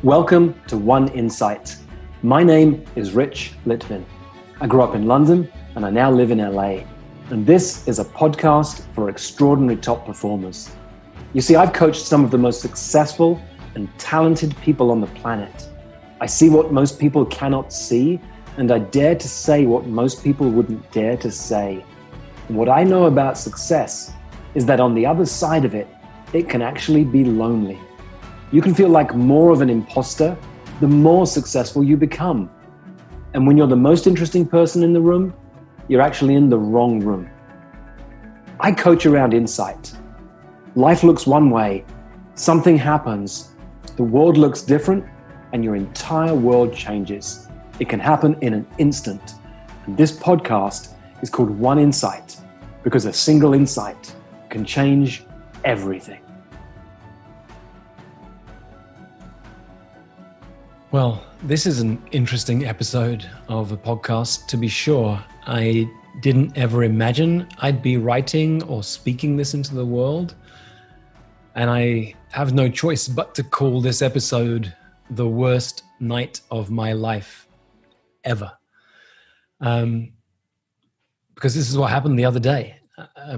Welcome to One Insight. My name is Rich Litvin. I grew up in London and I now live in LA. And this is a podcast for extraordinary top performers. You see, I've coached some of the most successful and talented people on the planet. I see what most people cannot see, and I dare to say what most people wouldn't dare to say. And what I know about success is that on the other side of it, it can actually be lonely. You can feel like more of an imposter the more successful you become. And when you're the most interesting person in the room, you're actually in the wrong room. I coach around insight. Life looks one way, something happens, the world looks different, and your entire world changes. It can happen in an instant. And this podcast is called One Insight because a single insight can change everything. Well, this is an interesting episode of a podcast, to be sure. I didn't ever imagine I'd be writing or speaking this into the world. And I have no choice but to call this episode the worst night of my life ever. Because this is what happened the other day.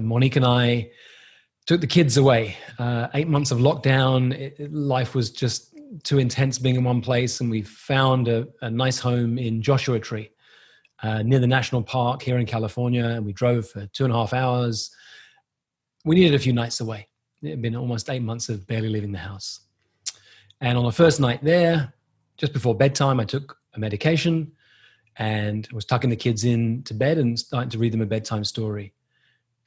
Monique and I took the kids away. 8 months of lockdown. Life was just too intense being in one place, and we found a nice home in Joshua Tree near the national park here in California, and we drove for 2.5 hours. We needed a few nights away. It had been almost 8 months of barely leaving the house. And on the first night there, just before bedtime, I took a medication and was tucking the kids in to bed and starting to read them a bedtime story.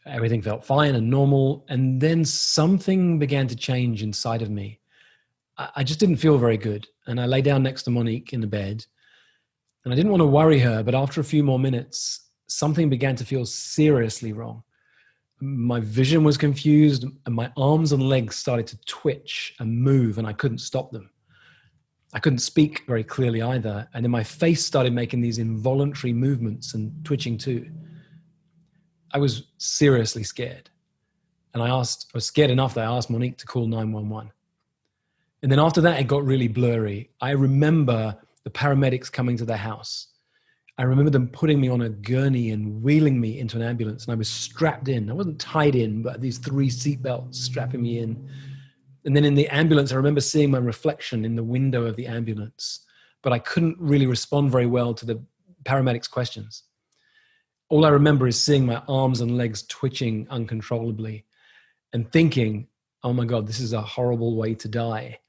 Everything felt fine and normal, and then something began to change inside of me. I just didn't feel very good. And I lay down next to Monique in the bed, and I didn't want to worry her, but after a few more minutes, something began to feel seriously wrong. My vision was confused, and my arms and legs started to twitch and move, and I couldn't stop them. I couldn't speak very clearly either. And then my face started making these involuntary movements and twitching too. I was seriously scared. And I was scared enough that I asked Monique to call 911. And then after that, it got really blurry. I remember the paramedics coming to the house. I remember them putting me on a gurney and wheeling me into an ambulance. And I was strapped in. I wasn't tied in, but these 3 seatbelts strapping me in. And then in the ambulance, I remember seeing my reflection in the window of the ambulance. But I couldn't really respond very well to the paramedics' questions. All I remember is seeing my arms and legs twitching uncontrollably and thinking, oh my God, this is a horrible way to die.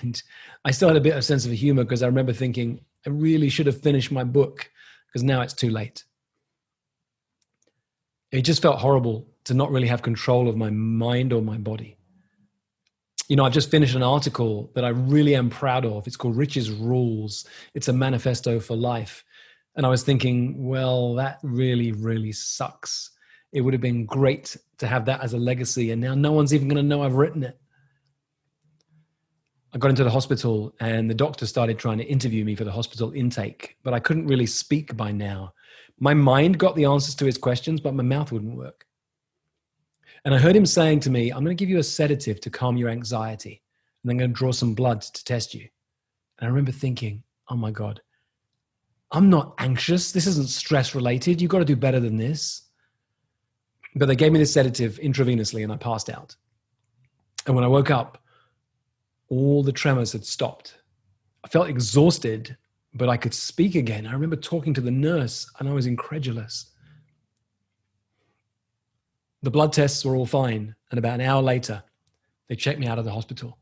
And I still had a bit of sense of humor because I remember thinking, I really should have finished my book because now it's too late. It just felt horrible to not really have control of my mind or my body. You know, I've just finished an article that I really am proud of. It's called Rich's Rules. It's a manifesto for life. And I was thinking, well, that really, really sucks. It would have been great to have that as a legacy. And now no one's even going to know I've written it. I got into the hospital and the doctor started trying to interview me for the hospital intake, but I couldn't really speak by now. My mind got the answers to his questions, but my mouth wouldn't work. And I heard him saying to me, I'm going to give you a sedative to calm your anxiety, and I'm going to draw some blood to test you. And I remember thinking, oh my God, I'm not anxious. This isn't stress related. You've got to do better than this. But they gave me this sedative intravenously and I passed out. And when I woke up, all the tremors had stopped. I felt exhausted, but I could speak again. I remember talking to the nurse and I was incredulous. The blood tests were all fine. And about an hour later, they checked me out of the hospital.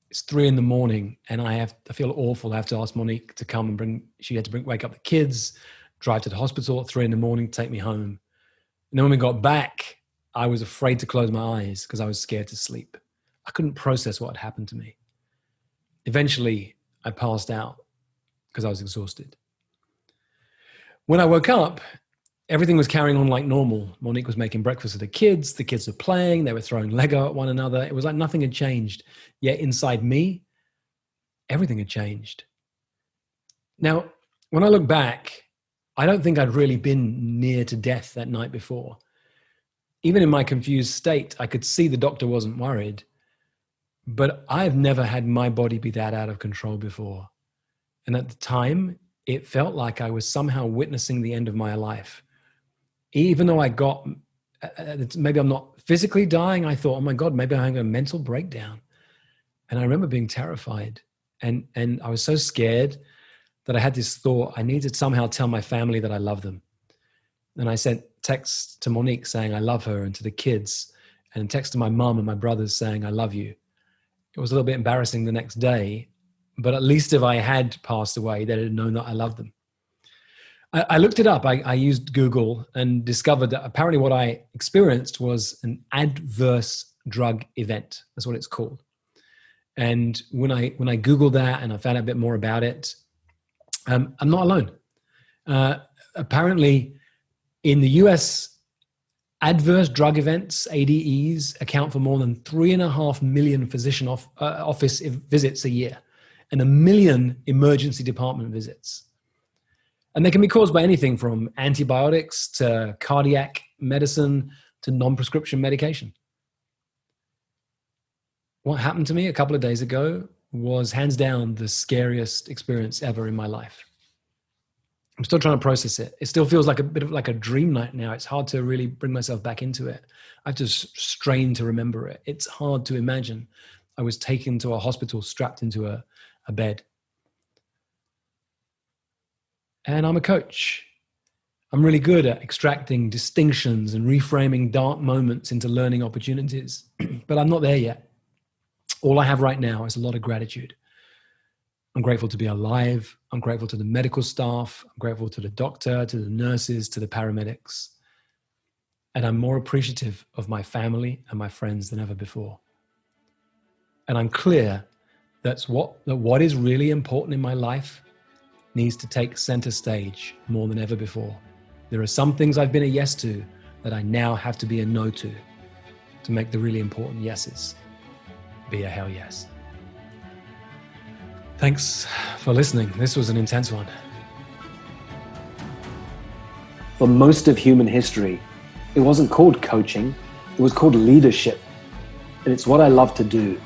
It's 3 a.m. and I feel awful. I have to ask Monique to come and she had to wake up the kids, drive to the hospital at 3 a.m, take me home. And then when we got back, I was afraid to close my eyes because I was scared to sleep. I couldn't process what had happened to me. Eventually, I passed out because I was exhausted. When I woke up, everything was carrying on like normal. Monique was making breakfast for the kids were playing, they were throwing Lego at one another. It was like nothing had changed. Yet inside me, everything had changed. Now, when I look back, I don't think I'd really been near to death that night before. Even in my confused state, I could see the doctor wasn't worried. But I've never had my body be that out of control before. And at the time, it felt like I was somehow witnessing the end of my life. Even though maybe I'm not physically dying, I thought, oh my God, maybe I'm having a mental breakdown. And I remember being terrified. And I was so scared that I had this thought, I need to somehow tell my family that I love them. And I sent texts to Monique saying I love her, and to the kids, and text to my mom and my brothers saying I love you. It was a little bit embarrassing the next day, but at least if I had passed away, they'd have known that I loved them. I looked it up. I used Google and discovered that apparently what I experienced was an adverse drug event. That's what it's called. And when I Googled that and I found out a bit more about it, I'm not alone. Apparently, in the US, adverse drug events, ADEs, account for more than 3.5 million physician office visits a year and 1 million emergency department visits. And they can be caused by anything from antibiotics to cardiac medicine to non-prescription medication. What happened to me a couple of days ago was hands down the scariest experience ever in my life. I'm still trying to process it. It still feels like a bit of like a dream night now. It's hard to really bring myself back into it. I just strain to remember it. It's hard to imagine. I was taken to a hospital, strapped into a bed. And I'm a coach. I'm really good at extracting distinctions and reframing dark moments into learning opportunities, but I'm not there yet. All I have right now is a lot of gratitude. I'm grateful to be alive. I'm grateful to the medical staff. I'm grateful to the doctor, to the nurses, to the paramedics. And I'm more appreciative of my family and my friends than ever before. And I'm clear that what is really important in my life needs to take center stage more than ever before. There are some things I've been a yes to that I now have to be a no to make the really important yeses be a hell yes. Thanks for listening. This was an intense one. For most of human history, it wasn't called coaching, it was called leadership. And it's what I love to do,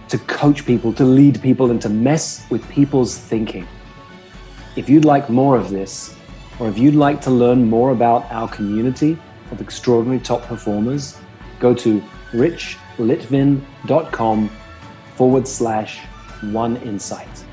to coach people, to lead people, and to mess with people's thinking. If you'd like more of this, or if you'd like to learn more about our community of extraordinary top performers, go to richlitvin.com/oneinsight.